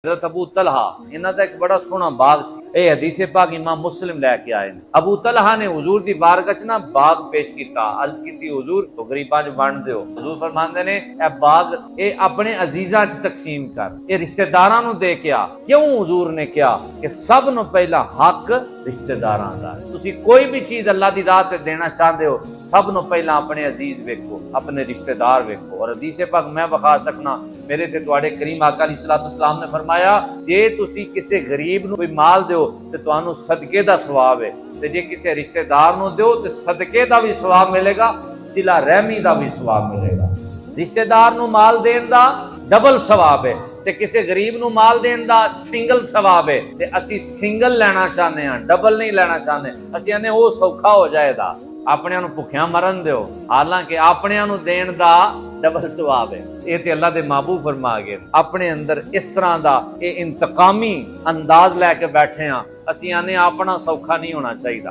हज़रत अबू तलहा इन्हां दा एक बड़ा सोहना बाग सी। ये हदीस पाक इमाम मुस्लिम लैके आए ने। अबू तलहा ने हुजूर दी बारगाह च ना बाग पेश कीता। अर्ज कीती हुजूर तो गरीबां च वंड दिओ। हुजूर फरमांदे ने ए बाग ए अपने अजीजां च तकसीम कर, ए रिश्तेदारां नूं दे के आ। क्यों हुजूर ने कहा कि सब नूं पहला हक रिश्तेदारां दा है। तुसीं कोई भी चीज अल्लाह दी राह ते देना चाहते हो, सब नूं पहला अपने अजीज वेखो, अपने रिश्तेदार वेखो। और हदीस पाक मैं विखा सकना, मेरे ते तुहाडे करीम आका अलैहिस्सलाम ने फरमाया, जे तुसी किसी गरीब नूं कोई माल दिओ ते तुहानूं सदके दा सवाब है, ते जे किसी रिश्तेदार नूं दिओ ते सदके दा भी सवाब मिलेगा, सिला रहमी दा भी सवाब मिलेगा। रिश्तेदार नूं माल देण दा डबल सवाब है ते किसी गरीब नूं माल देण दा सिंगल सवाब है। ते असी सिंगल लेना चाहते हैं, डबल नहीं लेना चाहते। असी आने वो सौखा हो जाएगा, अपने नूं भुखिया मरन दिओ, हालांकि अपने नूं देण दा डबल सवाब है। ये ते अल्लाह दे महबूब फरमा गए। अपने अंदर इस तरह दा ये इंतकामी अंदाज लैके बैठे हाँ, असी आने अपना सौखा नहीं होना चाहिए।